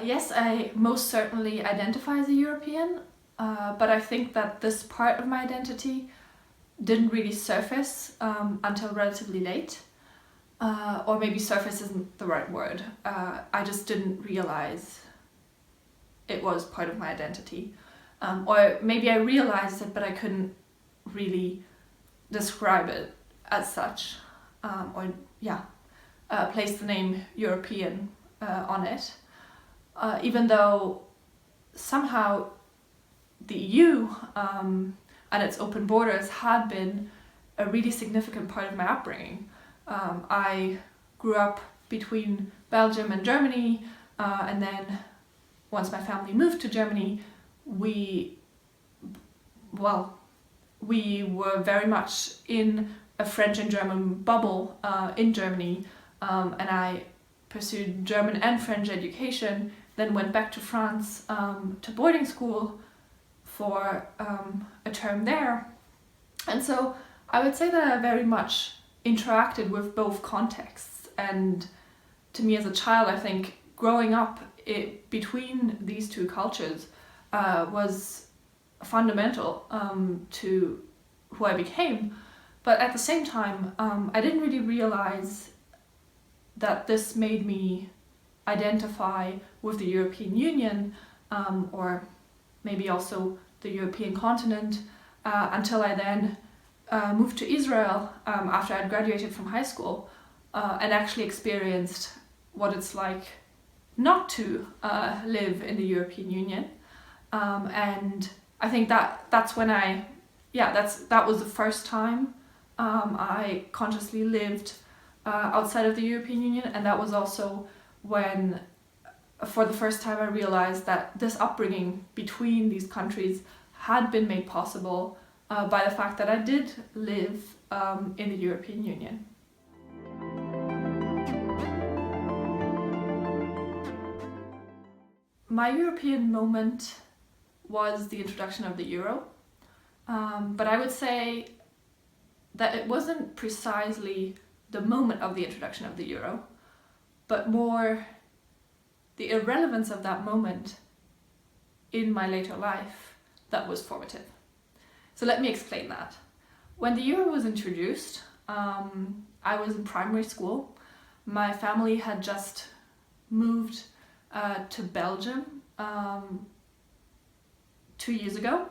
Yes, I most certainly identify as a European, but I think that this part of my identity didn't really surface until relatively late. Or maybe surface isn't the right word. I just didn't realize it was part of my identity. Or maybe I realized it, but I couldn't really describe it as such. Place the name European on it. Even though somehow the EU and its open borders had been a really significant part of my upbringing. I grew up between Belgium and Germany, and then once my family moved to Germany, we were very much in a French and German bubble in Germany, and I pursued German and French education, then went back to France to boarding school for a term there. And so I would say that I very much interacted with both contexts, and to me as a child, I think growing up between these two cultures was fundamental to who I became. But at the same time, I didn't really realize that this made me identify with the European Union or maybe also the European continent until I then moved to Israel after I'd graduated from high school and actually experienced what it's like not to live in the European Union. And I think that's when that was the first time I consciously lived outside of the European Union, and that was also when for the first time I realized that this upbringing between these countries had been made possible by the fact that I did live in the European Union. My European moment was the introduction of the euro, but I would say that it wasn't precisely the moment of the introduction of the euro, but more the irrelevance of that moment in my later life that was formative. So let me explain that. When the euro was introduced, I was in primary school. My family had just moved to Belgium 2 years ago.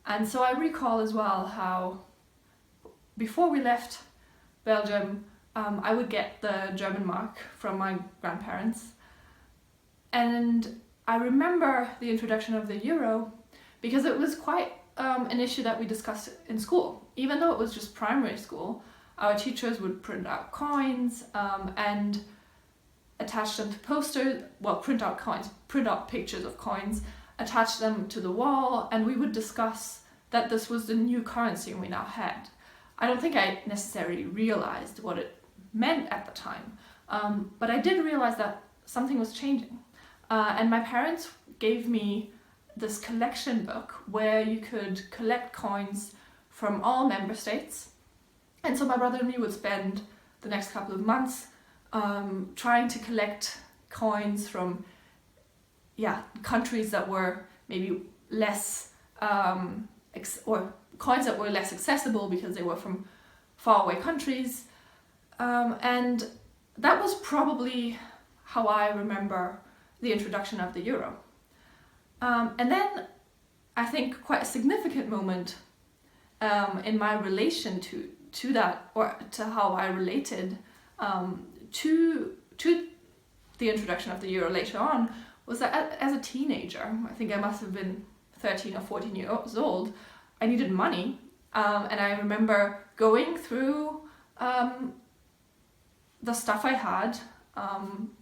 And so I recall as well how before we left Belgium, I would get the German mark from my grandparents. And I remember the introduction of the euro because it was quite an issue that we discussed in school. Even though it was just primary school, our teachers would print out coins and attach them to posters, print out pictures of coins, attach them to the wall, and we would discuss that this was the new currency we now had. I don't think I necessarily realized what it meant at the time, but I did realize that something was changing. And my parents gave me this collection book where you could collect coins from all member states. And so my brother and me would spend the next couple of months trying to collect coins from countries that were maybe less or coins that were less accessible because they were from faraway countries, and that was probably how I remember the introduction of the euro. And then I think quite a significant moment in my relation to that, or to how I related to the introduction of the euro later on, was that as a teenager, I think I must have been 13 or 14 years old, I needed money, and I remember going through the stuff I had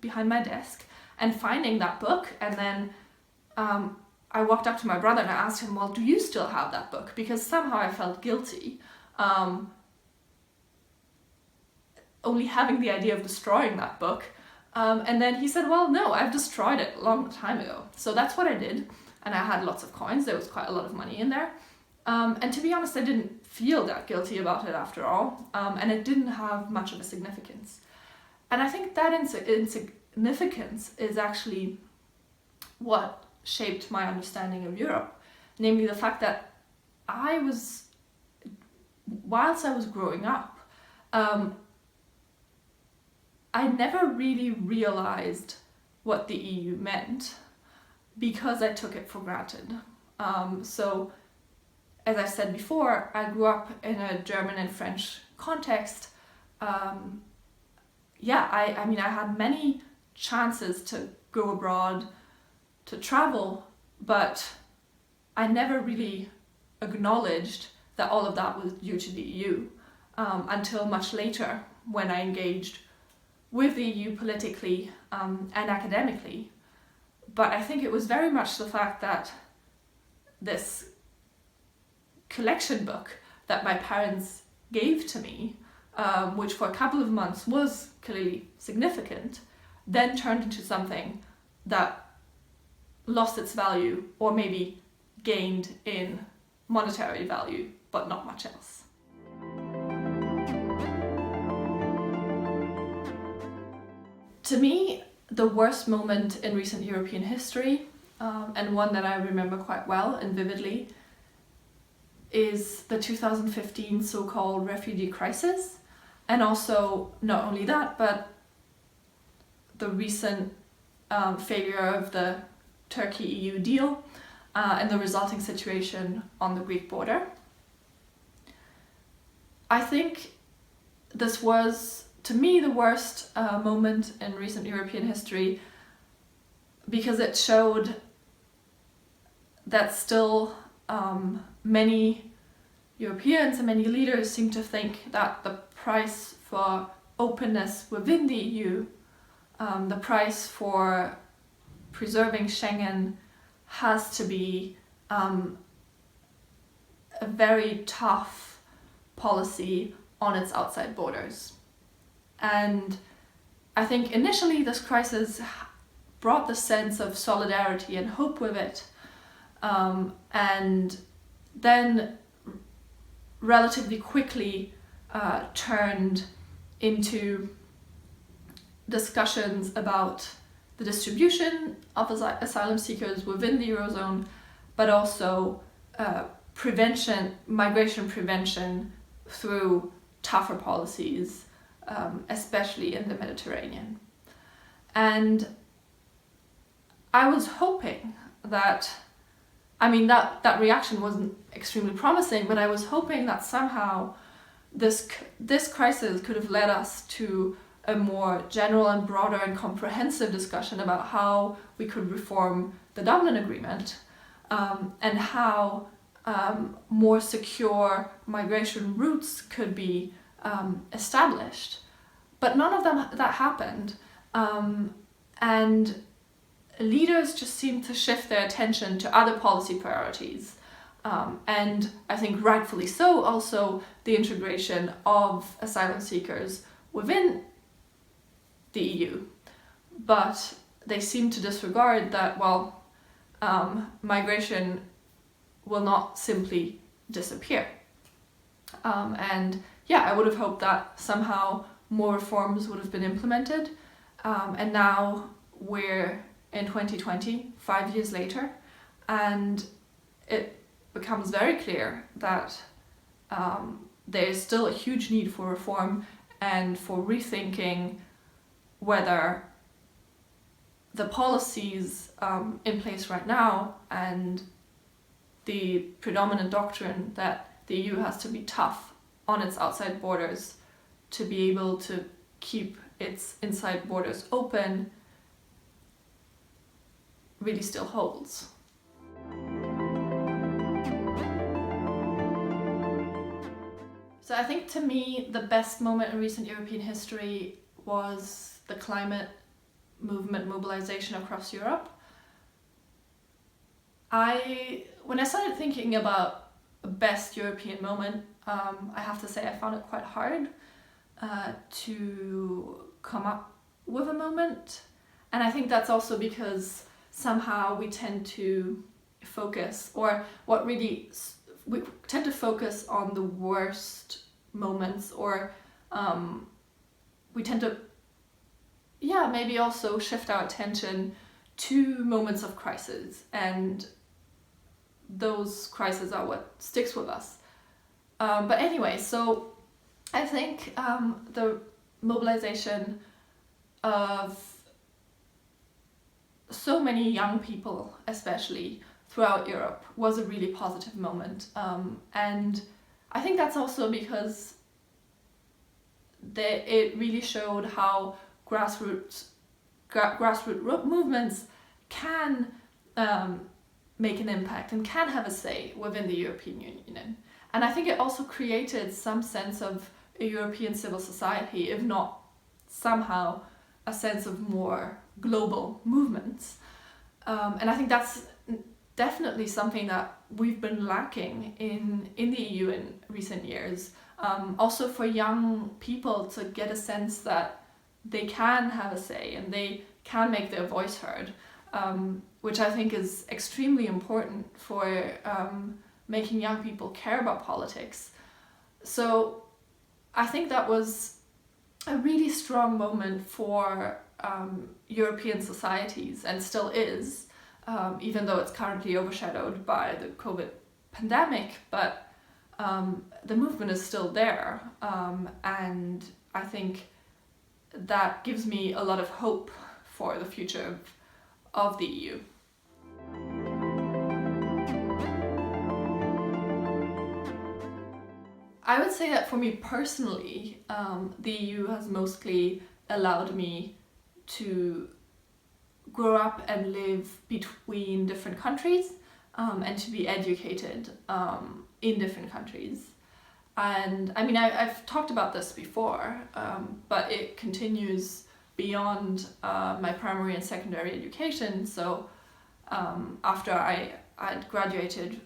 behind my desk and finding that book, and then I walked up to my brother and I asked him, well, do you still have that book? Because somehow I felt guilty only having the idea of destroying that book. And then he said, well, no, I've destroyed it a long time ago. So that's what I did. And I had lots of coins. There was quite a lot of money in there. And to be honest, I didn't feel that guilty about it after all. And it didn't have much of a significance. And I think that insignificance is actually what shaped my understanding of Europe, namely the fact that whilst I was growing up, I never really realized what the EU meant because I took it for granted. So, as I said before, I grew up in a German and French context. I had many chances to go abroad, to travel, but I never really acknowledged that all of that was due to the EU until much later, when I engaged with the EU politically and academically. But I think it was very much the fact that this collection book that my parents gave to me, which for a couple of months was clearly significant, then turned into something that lost its value, or maybe gained in monetary value, but not much else. To me, the worst moment in recent European history, and one that I remember quite well and vividly, is the 2015 so-called refugee crisis, and also not only that, but the recent failure of the Turkey-EU deal and the resulting situation on the Greek border. I think this was, to me, the worst moment in recent European history because it showed that still many Europeans and many leaders seem to think that the price for openness within the EU, the price for preserving Schengen, has to be a very tough policy on its outside borders. And I think initially this crisis brought the sense of solidarity and hope with it, and then relatively quickly turned into discussions about the distribution of asylum seekers within the Eurozone, but also migration prevention through tougher policies, especially in the Mediterranean. And I was hoping that reaction wasn't extremely promising, but I was hoping that somehow this crisis could have led us to a more general and broader and comprehensive discussion about how we could reform the Dublin Agreement, and how more secure migration routes could be established. But none of that happened, and leaders just seemed to shift their attention to other policy priorities, and I think rightfully so, also the integration of asylum seekers within the EU. But they seem to disregard that, migration will not simply disappear. I would have hoped that somehow more reforms would have been implemented, and now we're in 2020, 5 years later, and it becomes very clear that there is still a huge need for reform and for rethinking whether the policies in place right now and the predominant doctrine that the EU has to be tough on its outside borders to be able to keep its inside borders open really still holds. So I think, to me, the best moment in recent European history was the climate movement mobilization across Europe. When I started thinking about a best European moment, I have to say I found it quite hard to come up with a moment. And I think that's also because somehow we tend to focus, we tend to focus on the worst moments, or we tend to maybe also shift our attention to moments of crisis, and those crises are what sticks with us. But anyway, so I think the mobilization of so many young people, especially throughout Europe, was a really positive moment. And I think that's also because it really showed how grassroots movements can make an impact and can have a say within the European Union. And I think it also created some sense of a European civil society, if not somehow a sense of more global movements. And I think that's definitely something that we've been lacking in the EU in recent years. Also for young people to get a sense that they can have a say and they can make their voice heard, which I think is extremely important for making young people care about politics. So I think that was a really strong moment for European societies, and still is, even though it's currently overshadowed by the COVID pandemic, but the movement is still there, and I think that gives me a lot of hope for the future of the EU. I would say that for me personally, the EU has mostly allowed me to grow up and live between different countries, and to be educated in different countries. And I mean, I've talked about this before, but it continues beyond my primary and secondary education. So after I'd graduated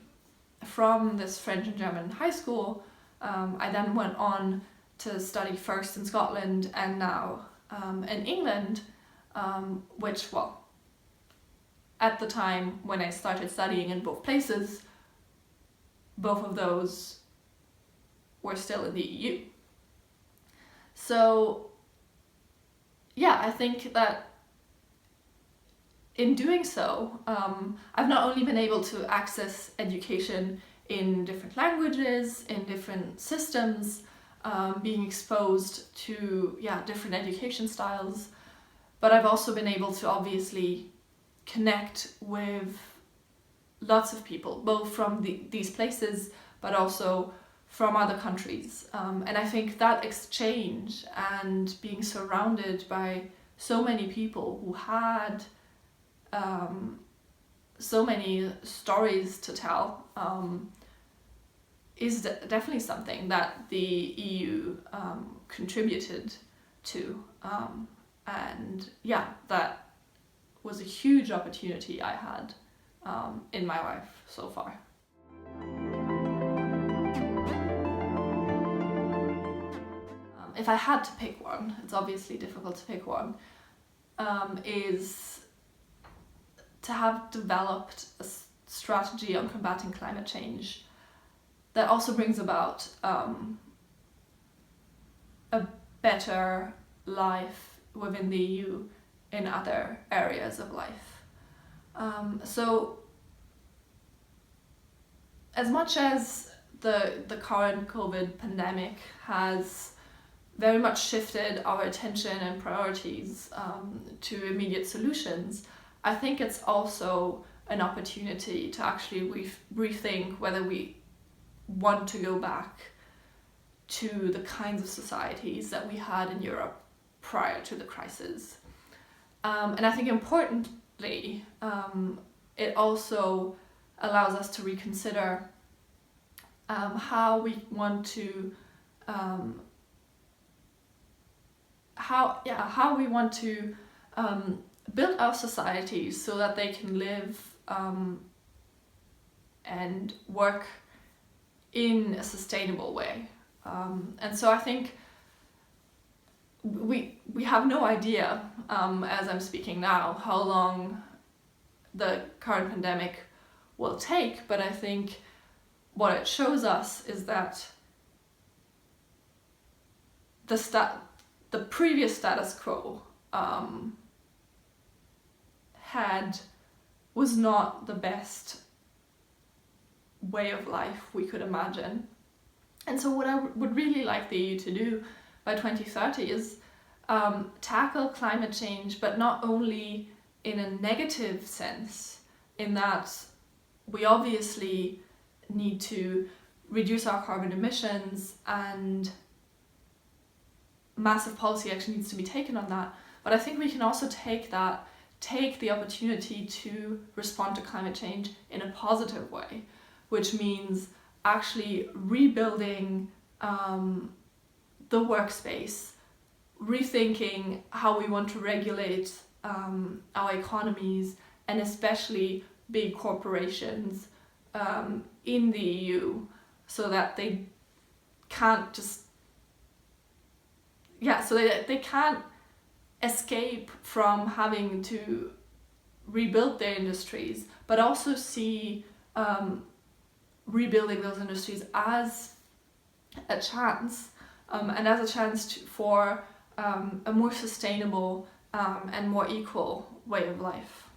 from this French and German high school, I then went on to study first in Scotland and now in England, which, well, at the time when I started studying in both places, both of those were still in the EU. So yeah, I think that in doing so, I've not only been able to access education in different languages, in different systems, being exposed to different education styles, but I've also been able to obviously connect with lots of people, both from these places, but also from other countries. And I think that exchange and being surrounded by so many people who had so many stories to tell is definitely something that the EU contributed to. And yeah, that was a huge opportunity I had in my life so far. If I had to pick one, it's obviously difficult to pick one, is to have developed a strategy on combating climate change that also brings about a better life within the EU in other areas of life. So as much as the current COVID pandemic has very much shifted our attention and priorities to immediate solutions, I think it's also an opportunity to actually rethink whether we want to go back to the kinds of societies that we had in Europe prior to the crisis. And I think importantly, it also allows us to reconsider how we want to build our societies so that they can live and work in a sustainable way. And so I think we have no idea, as I'm speaking now, how long the current pandemic will take, but I think what it shows us is that the previous status quo had was not the best way of life we could imagine. And so what I would really like the EU to do by 2030 is tackle climate change, but not only in a negative sense, in that we obviously need to reduce our carbon emissions and massive policy action needs to be taken on that. But I think we can also take the opportunity to respond to climate change in a positive way, which means actually rebuilding the workspace, rethinking how we want to regulate our economies, and especially big corporations in the EU, so that they can't just so they can't escape from having to rebuild their industries, but also see rebuilding those industries as a chance, and as a chance for a more sustainable and more equal way of life.